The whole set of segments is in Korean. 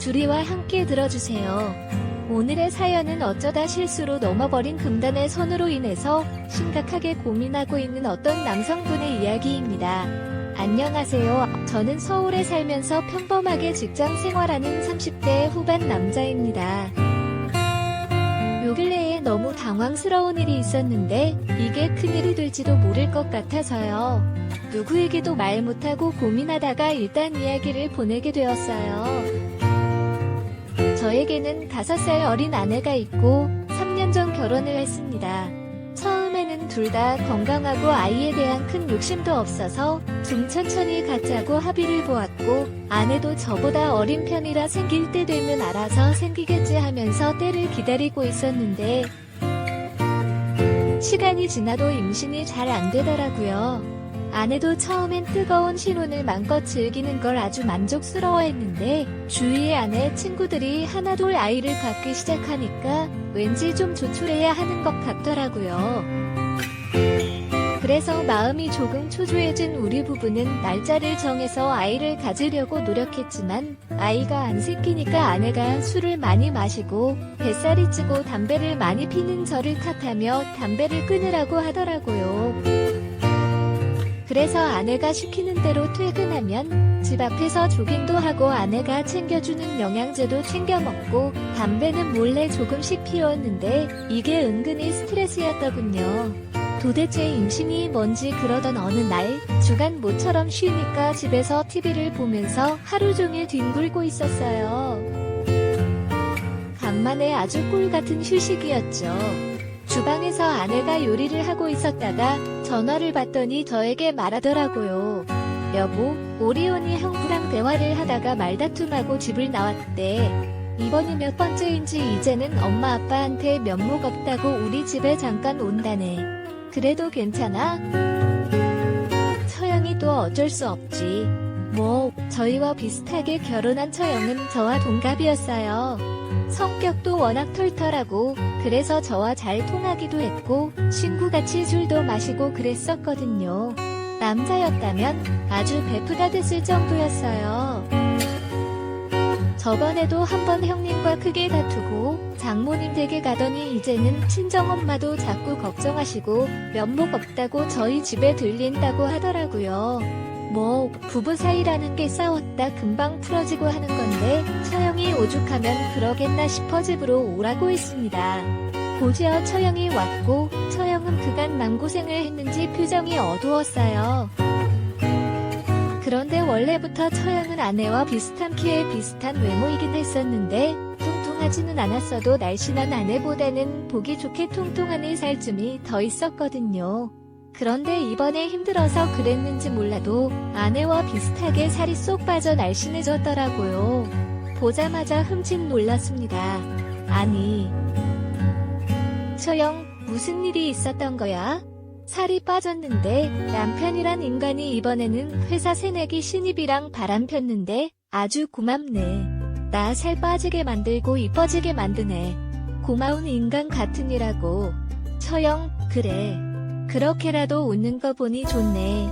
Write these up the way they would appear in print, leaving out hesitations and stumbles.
주리와 함께 들어주세요. 오늘의 사연은 어쩌다 실수로 넘어버린 금단의 손으로 인해서 심각하게 고민하고 있는 어떤 남성분의 이야기입니다. 안녕하세요. 저는 서울에 살면서 평범하게 직장 생활하는 30대 후반 남자입니다. 요 근래에 너무 당황스러운 일이 있었는데 이게 큰일이 될지도 모를 것 같아서요. 누구에게도 말 못하고 고민하다가 일단 이야기를 보내게 되었어요. 저에게는 5살 어린 아내가 있고 3년 전 결혼을 했습니다. 처음에는 둘 다 건강하고 아이에 대한 큰 욕심도 없어서 좀 천천히 갖자고 합의를 보았고, 아내도 저보다 어린 편이라 생길 때 되면 알아서 생기겠지 하면서 때를 기다리고 있었는데 시간이 지나도 임신이 잘 안 되더라고요. 아내도 처음엔 뜨거운 신혼을 마음껏 즐기는 걸 아주 만족스러워했는데 주위의 아내 친구들이 하나둘 아이를 갖기 시작하니까 왠지 좀 조촐해야 하는 것 같더라고요. 그래서 마음이 조금 초조해진 우리 부부는 날짜를 정해서 아이를 가지려고 노력했지만 아이가 안 생기니까 아내가 술을 많이 마시고 뱃살이 찌고 담배를 많이 피는 저를 탓하며 담배를 끊으라고 하더라고요. 그래서 아내가 시키는 대로 퇴근하면 집 앞에서 조깅도 하고 아내가 챙겨주는 영양제도 챙겨 먹고 담배는 몰래 조금씩 피웠는데 이게 은근히 스트레스였더군요. 도대체 임신이 뭔지 그러던 어느 날 주간 모처럼 쉬니까 집에서 TV를 보면서 하루 종일 뒹굴고 있었어요. 간만에 아주 꿀같은 휴식이었죠. 주방에서 아내가 요리를 하고 있었다가 전화를 받더니 저에게 말하더라고요. 여보, 오리온이 형부랑 대화를 하다가 말다툼하고 집을 나왔대. 이번이 몇 번째인지 이제는 엄마 아빠한테 면목 없다고 우리 집에 잠깐 온다네. 그래도 괜찮아? 처형이 또 어쩔 수 없지. 뭐 저희와 비슷하게 결혼한 처형은 저와 동갑이었어요. 성격도 워낙 털털하고 그래서 저와 잘 통하기도 했고 친구같이 술도 마시고 그랬었거든요. 남자였다면 아주 베프가 됐을 정도였어요. 저번에도 한번 형님과 크게 다투고 장모님 댁에 가더니 이제는 친정엄마도 자꾸 걱정하시고 면목 없다고 저희 집에 들린다고 하더라고요. 뭐 부부 사이라는 게 싸웠다 금방 풀어지고 하는 건데 처형이 오죽하면 그러겠나 싶어 집으로 오라고 했습니다. 곧이어 처형이 왔고 처형은 그간 맘고생을 했는지 표정이 어두웠어요. 그런데 원래부터 처형은 아내와 비슷한 키에 비슷한 외모이긴 했었는데 뚱뚱하지는 않았어도 날씬한 아내보다는 보기 좋게 통통한 살쯤이 더 있었거든요. 그런데 이번에 힘들어서 그랬는지 몰라도 아내와 비슷하게 살이 쏙 빠져 날씬해졌더라고요. 보자마자 흠칫 놀랐습니다. 아니, 처형, 무슨 일이 있었던 거야? 살이 빠졌는데 남편이란 인간이 이번에는 회사 새내기 신입이랑 바람 폈는데 아주 고맙네. 나 살 빠지게 만들고 이뻐지게 만드네. 고마운 인간 같으니라고. 처형, 그래. 그렇게라도 웃는 거 보니 좋네.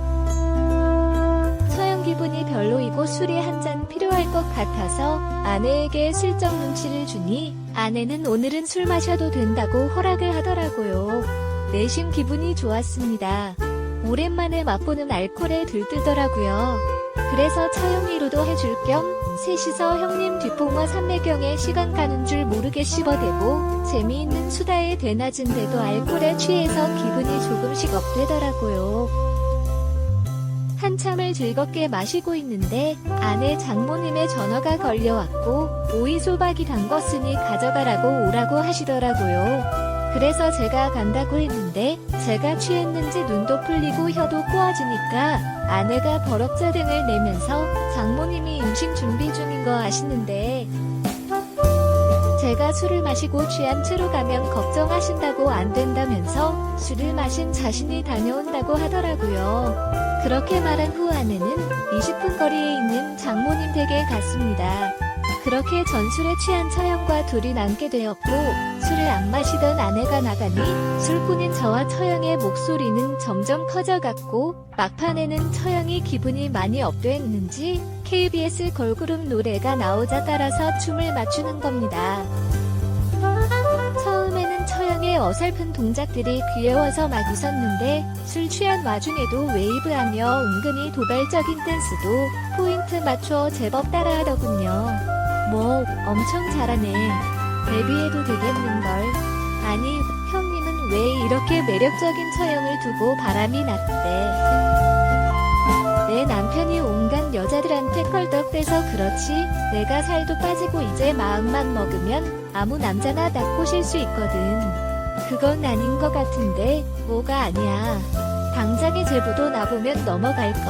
처형 기분이 별로이고 술이 한 잔 필요할 것 같아서 아내에게 슬쩍 눈치를 주니 아내는 오늘은 술 마셔도 된다고 허락을 하더라고요. 내심 기분이 좋았습니다. 오랜만에 맛보는 알코올에 들뜨더라고요. 그래서 처형 위로도 해줄 겸 셋이서 형님 뒷봉화 삼매경에 시간 가는 줄 모르게 씹어대고 재미있는 수다에 대낮인데도 알코올에 취해서 기분이 조금씩 업되더라고요. 한참을 즐겁게 마시고 있는데 아내 장모님의 전화가 걸려왔고 오이소박이 담궜으니 가져가라고 오라고 하시더라고요. 그래서 제가 간다고 했는데 제가 취했는지 눈도 풀리고 혀도 꼬아지니까 아내가 버럭짜증을 내면서 장모님이 임신 준비 중인 거 아시는데 제가 술을 마시고 취한 채로 가면 걱정하신다고 안 된다면서 술을 마신 자신이 다녀온다고 하더라고요. 그렇게 말한 후 아내는 20분 거리에 있는 장모님 댁에 갔습니다. 그렇게 전술에 취한 처형과 둘이 남게 되었고 술을 안 마시던 아내가 나가니 술꾼인 저와 처형의 목소리는 점점 커져갔고 막판에는 처형이 기분이 많이 업됐는지 KBS 걸그룹 노래가 나오자 따라서 춤을 맞추는 겁니다. 처음에는 처형의 어설픈 동작들이 귀여워서 막 웃었는데 술 취한 와중에도 웨이브하며 은근히 도발적인 댄스도 포인트 맞춰 제법 따라하더군요. 뭐 엄청 잘하네. 데뷔해도 되겠는걸. 아니 형님은 왜 이렇게 매력적인 처형을 두고 바람이 났대. 내 남편이 온갖 여자들한테 껄떡대서 그렇지 내가 살도 빠지고 이제 마음만 먹으면 아무 남자나 다 꼬실 수 있거든. 그건 아닌 것 같은데 뭐가 아니야. 당장의 제보도 나보면 넘어갈걸.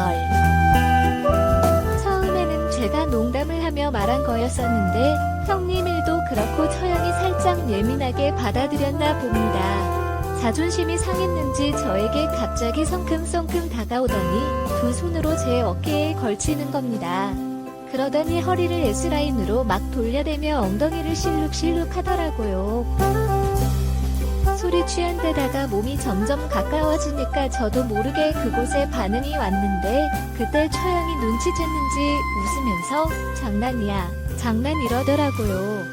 처음에는 제가 농담을 하며 말한 거였었는데 형님 일도 그렇고 처형이 살짝 예민하게 받아들였나 봅니다. 자존심이 상했는지 저에게 갑자기 성큼성큼 다가오더니 두 손으로 제 어깨에 걸치는 겁니다. 그러더니 허리를 S라인으로 막 돌려대며 엉덩이를 실룩실룩 하더라고요. 술이 취한 데다가 몸이 점점 가까워지니까 저도 모르게 그곳에 반응이 왔는데 그때 처형이 눈치챘는지 웃으면서 장난 이러더라고요.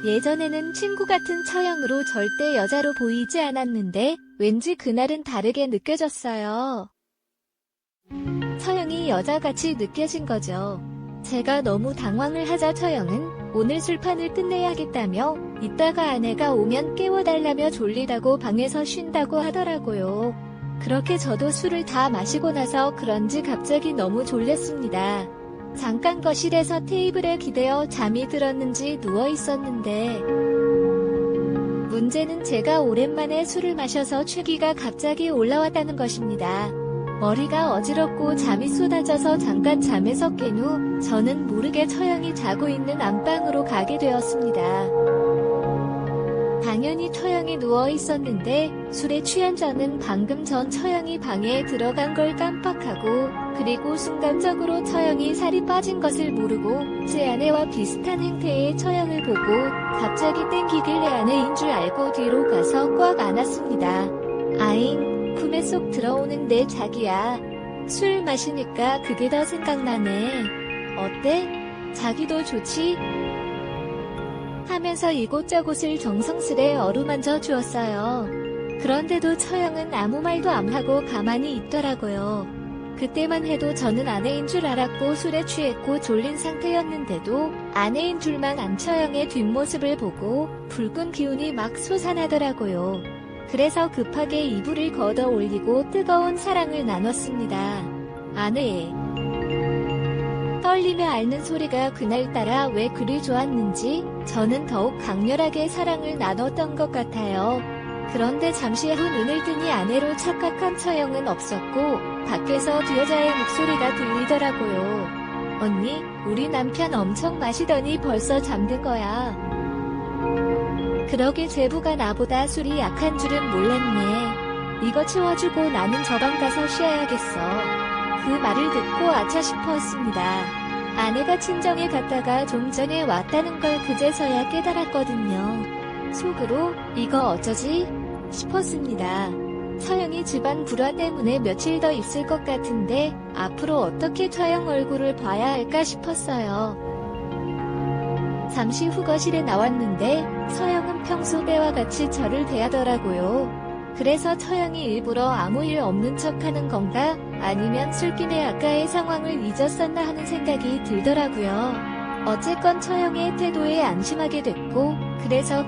예전에는 친구 같은 처형으로 절대 여자로 보이지 않았는데 왠지 그날은 다르게 느껴졌어요. 처형이 여자같이 느껴진 거죠. 제가 너무 당황을 하자 처형은 오늘 술판을 끝내야겠다며 이따가 아내가 오면 깨워달라며 졸리다고 방에서 쉰다고 하더라고요. 그렇게 저도 술을 다 마시고 나서 그런지 갑자기 너무 졸렸습니다. 잠깐 거실에서 테이블에 기대어 잠이 들었는지 누워 있었는데 문제는 제가 오랜만에 술을 마셔서 취기가 갑자기 올라왔다는 것입니다. 머리가 어지럽고 잠이 쏟아져서 잠깐 잠에서 깬 후 저는 모르게 처형이 자고 있는 안방으로 가게 되었습니다. 당연히 처형이 누워 있었는데 술에 취한 저는 방금 전 처형이 방에 들어간 걸 깜빡하고 그리고 순간적으로 처형이 살이 빠진 것을 모르고 제 아내와 비슷한 행태의 처형을 보고 갑자기 땡기길래 아내인 줄 알고 뒤로 가서 꽉 안았습니다. 아잉, 품에 쏙 들어오는데 자기야. 술 마시니까 그게 더 생각나네. 어때? 자기도 좋지? 하면서 이곳저곳을 정성스레 어루만져 주었어요. 그런데도 처형은 아무 말도 안 하고 가만히 있더라고요. 그때만 해도 저는 아내인 줄 알았고 술에 취했고 졸린 상태였는데도 아내인 줄만 안 처형의 뒷모습을 보고 붉은 기운이 막 솟아나더라고요. 그래서 급하게 이불을 걷어 올리고 뜨거운 사랑을 나눴습니다. 아내의 떨리며 앓는 소리가 그날따라 왜 그리 좋았는지 저는 더욱 강렬하게 사랑을 나눴던 것 같아요. 그런데 잠시 후 눈을 뜨니 아내로 착각한 처형은 없었고 밖에서 여자의 목소리가 들리더라고요. 언니, 우리 남편 엄청 마시더니 벌써 잠든 거야. 그러게 제부가 나보다 술이 약한 줄은 몰랐네. 이거 치워주고 나는 저 방 가서 쉬어야겠어. 그 말을 듣고 아차 싶었습니다. 아내가 친정에 갔다가 좀 전에 왔다는 걸 그제서야 깨달았거든요. 속으로 이거 어쩌지? 싶었습니다. 처형이 집안 불화 때문에 며칠 더 있을 것 같은데 앞으로 어떻게 처형 얼굴을 봐야 할까 싶었어요. 잠시 후 거실에 나왔는데 처형은 평소 때와 같이 저를 대하더라고요. 그래서 처형이 일부러 아무 일 없는 척하는 건가? 아니면 술김에 아까의 상황을 잊었었나 하는 생각이 들더라고요. 어쨌건 처형의 태도에 안심하게 됐고 그래서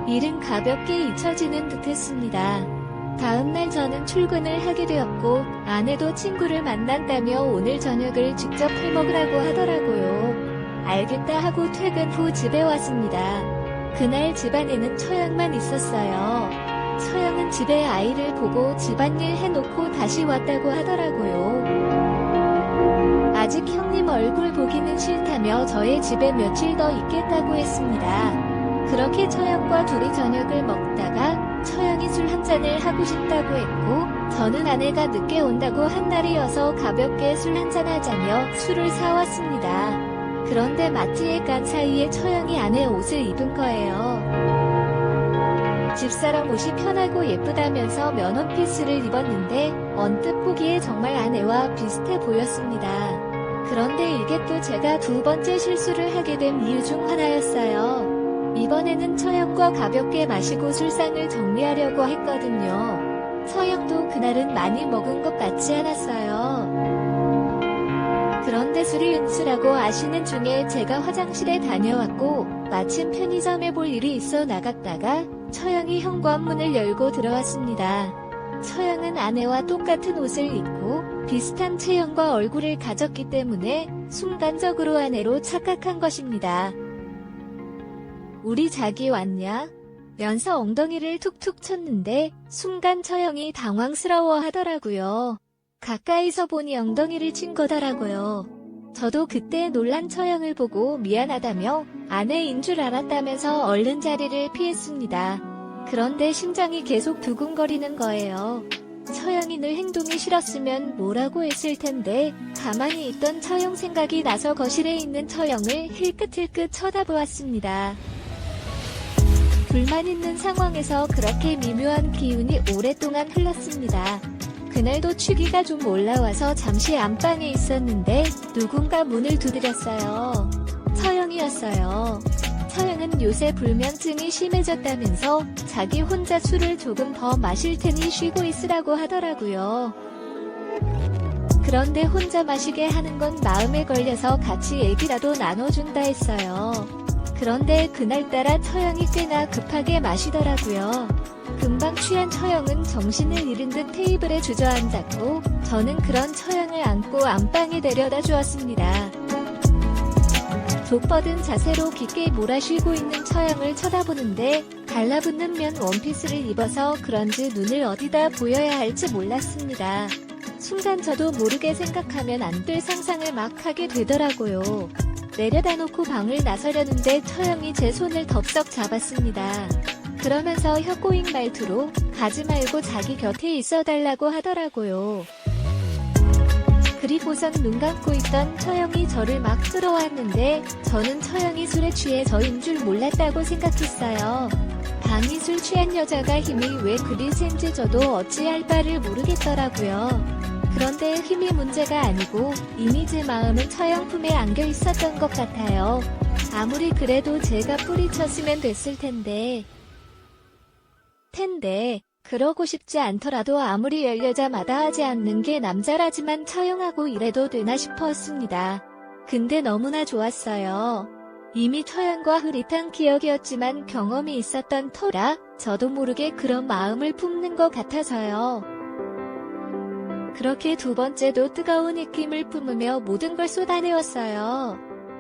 일은 가볍게 잊혀지는 듯했습니다. 다음날 저는 출근을 하게 되었고 아내도 친구를 만난다며 오늘 저녁을 직접 해먹으라고 하더라고요. 알겠다 하고 퇴근 후 집에 왔습니다. 그날 집안에는 처형만 있었어요. 처형은 집에 아이를 보고 집안일 해놓고 다시 왔다고 하더라고요. 아직 형님 얼굴 보기는 싫다며 저의 집에 며칠 더 있겠다고 했습니다. 그렇게 처형과 둘이 저녁을 먹다가 처형이 술 한 잔을 하고 싶다고 했고 저는 아내가 늦게 온다고 한 날이어서 가볍게 술 한잔 하자며 술을 사왔습니다. 그런데 마트에 간 사이에 처형이 아내 옷을 입은 거예요. 집사람 옷이 편하고 예쁘다면서 면 원피스를 입었는데 언뜻 보기에 정말 아내와 비슷해 보였습니다. 그런데 이게 또 제가 두 번째 실수를 하게 된 이유 중 하나였어요. 이번에는 처형과 가볍게 마시고 술상을 정리하려고 했거든요. 처형도 그날은 많이 먹은 것 같지 않았어요. 그런데 술이 은수라고 아시는 중에 제가 화장실에 다녀왔고 마침 편의점에 볼 일이 있어 나갔다가 처형이 현관문을 열고 들어왔습니다. 처형은 아내와 똑같은 옷을 입고 비슷한 체형과 얼굴을 가졌기 때문에 순간적으로 아내로 착각한 것입니다. 우리 자기 왔냐? 면서 엉덩이를 툭툭 쳤는데 순간 처형이 당황스러워 하더라고요. 가까이서 보니 엉덩이를 친 거더라고요. 저도 그때 놀란 처형을 보고 미안하다며 아내인 줄 알았다면서 얼른 자리를 피했습니다. 그런데 심장이 계속 두근거리는 거예요. 처형이 늘 행동이 싫었으면 뭐라고 했을 텐데 가만히 있던 처형 생각이 나서 거실에 있는 처형을 힐끗힐끗 쳐다보았습니다. 불만 있는 상황에서 그렇게 미묘한 기운이 오랫동안 흘렀습니다. 그날도 취기가 좀 올라와서 잠시 안방에 있었는데 누군가 문을 두드렸어요. 처형이었어요. 처형은 요새 불면증이 심해졌다면서 자기 혼자 술을 조금 더 마실 테니 쉬고 있으라고 하더라고요. 그런데 혼자 마시게 하는 건 마음에 걸려서 같이 얘기라도 나눠준다 했어요. 그런데 그날따라 처형이 꽤나 급하게 마시더라고요. 금방 취한 처형은 정신을 잃은 듯 테이블에 주저앉았고 저는 그런 처형을 안고 안방에 데려다 주었습니다. 돋뻗은 자세로 깊게 몰아쉬고 있는 처형을 쳐다보는데 달라붙는 면 원피스를 입어서 그런지 눈을 어디다 보여야 할지 몰랐습니다. 순간 저도 모르게 생각하면 안 될 상상을 막 하게 되더라고요. 내려다 놓고 방을 나서려는데 처형이 제 손을 덥석 잡았습니다. 그러면서 혀꼬인 말투로 가지 말고 자기 곁에 있어달라고 하더라고요. 그리고선 눈 감고 있던 처형이 저를 막 끌어왔는데 저는 처형이 술에 취해 저인 줄 몰랐다고 생각했어요. 감히 술 취한 여자가 힘이 왜 그리 센지 저도 어찌할 바를 모르겠더라고요. 그런데 힘이 문제가 아니고 이미 제 마음은 처형 품에 안겨 있었던 것 같아요. 아무리 그래도 제가 뿌리쳤으면 됐을 텐데. 그러고 싶지 않더라도 아무리 열 여자마다 하지 않는 게 남자라지만 처형하고 이래도 되나 싶었습니다. 근데 너무나 좋았어요. 이미 처형과 흐릿한 기억이었지만 경험이 있었던 터라 저도 모르게 그런 마음을 품는 것 같아서요. 그렇게 두 번째도 뜨거운 입김을 뿜으며 모든 걸 쏟아내었어요.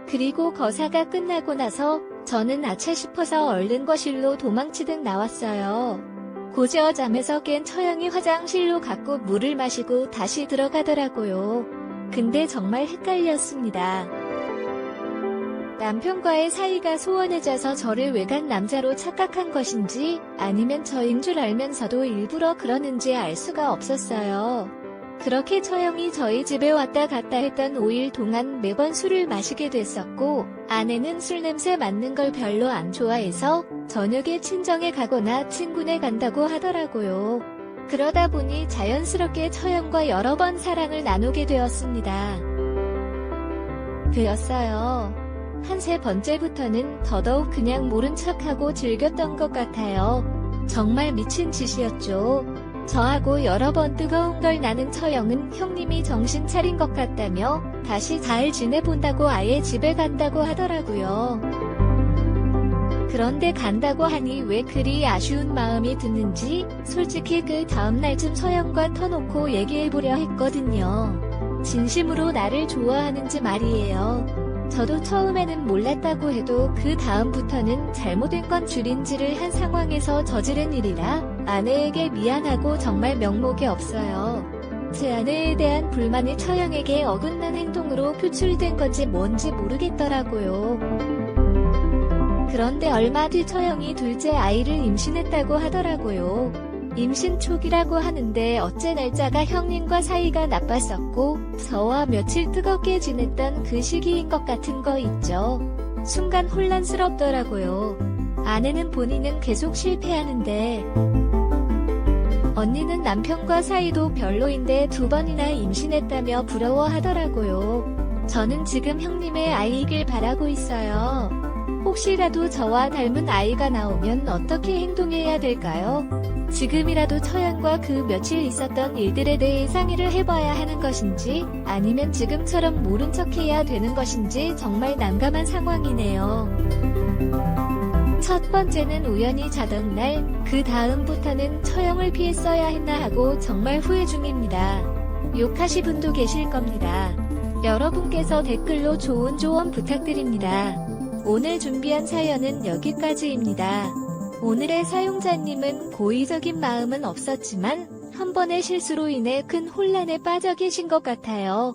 그리고 거사가 끝나고 나서 저는 아차 싶어서 얼른 거실로 도망치듯 나왔어요. 고지어 잠에서 깬 처형이 화장실로 갔고 물을 마시고 다시 들어가더라고요. 근데 정말 헷갈렸습니다. 남편과의 사이가 소원해져서 저를 외간 남자로 착각한 것인지 아니면 저인 줄 알면서도 일부러 그러는지 알 수가 없었어요. 그렇게 처형이 저희 집에 왔다 갔다 했던 5일 동안 매번 술을 마시게 됐었고 아내는 술 냄새 맡는 걸 별로 안 좋아해서 저녁에 친정에 가거나 친구네 간다고 하더라고요. 그러다 보니 자연스럽게 처형과 여러 번 사랑을 나누게 되었습니다. 한 세 번째부터는 더더욱 그냥 모른 척하고 즐겼던 것 같아요. 정말 미친 짓이었죠. 저하고 여러 번 뜨거운 걸 나눈 처형은 형님이 정신 차린 것 같다며 다시 잘 지내본다고 아예 집에 간다고 하더라고요. 그런데 간다고 하니 왜 그리 아쉬운 마음이 드는지 솔직히 그 다음날쯤 처형과 터놓고 얘기해보려 했거든요. 진심으로 나를 좋아하는지 말이에요. 저도 처음에는 몰랐다고 해도 그 다음부터는 잘못된 건 줄인지를 한 상황에서 저지른 일이라 아내에게 미안하고 정말 명목이 없어요. 제 아내에 대한 불만이 처형에게 어긋난 행동으로 표출된 건지 뭔지 모르겠더라고요. 그런데 얼마 뒤 처형이 둘째 아이를 임신했다고 하더라고요. 임신 초기라고 하는데 어째 날짜가 형님과 사이가 나빴었고 저와 며칠 뜨겁게 지냈던 그 시기인 것 같은 거 있죠. 순간 혼란스럽더라고요. 아내는 본인은 계속 실패하는데 언니는 남편과 사이도 별로인데 2번이나 임신했다며 부러워하더라고요. 저는 지금 형님의 아이이길 바라고 있어요. 혹시라도 저와 닮은 아이가 나오면 어떻게 행동해야 될까요? 지금이라도 처형과 그 며칠 있었던 일들에 대해 상의를 해봐야 하는 것인지 아니면 지금처럼 모른 척해야 되는 것인지 정말 난감한 상황이네요. 첫 번째는 우연히 자던 날, 그 다음부터는 처형을 피했어야 했나 하고 정말 후회 중입니다. 욕하시 분도 계실 겁니다. 여러분께서 댓글로 좋은 조언 부탁드립니다. 오늘 준비한 사연은 여기까지입니다. 오늘의 사용자님은 고의적인 마음은 없었지만 한 번의 실수로 인해 큰 혼란에 빠져 계신 것 같아요.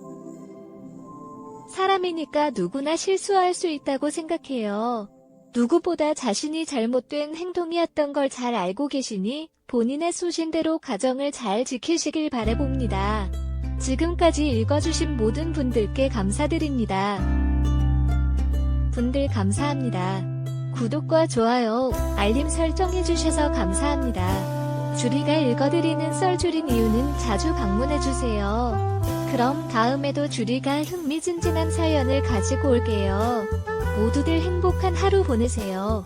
사람이니까 누구나 실수할 수 있다고 생각해요. 누구보다 자신이 잘못된 행동이었던 걸 잘 알고 계시니 본인의 소신대로 가정을 잘 지키시길 바라봅니다. 지금까지 읽어주신 모든 분들께 감사드립니다. 분들 감사합니다. 구독과 좋아요, 알림 설정해주셔서 감사합니다. 주리가 읽어드리는 썰 줄인 이유는 자주 방문해주세요. 그럼 다음에도 주리가 흥미진진한 사연을 가지고 올게요. 모두들 행복한 하루 보내세요.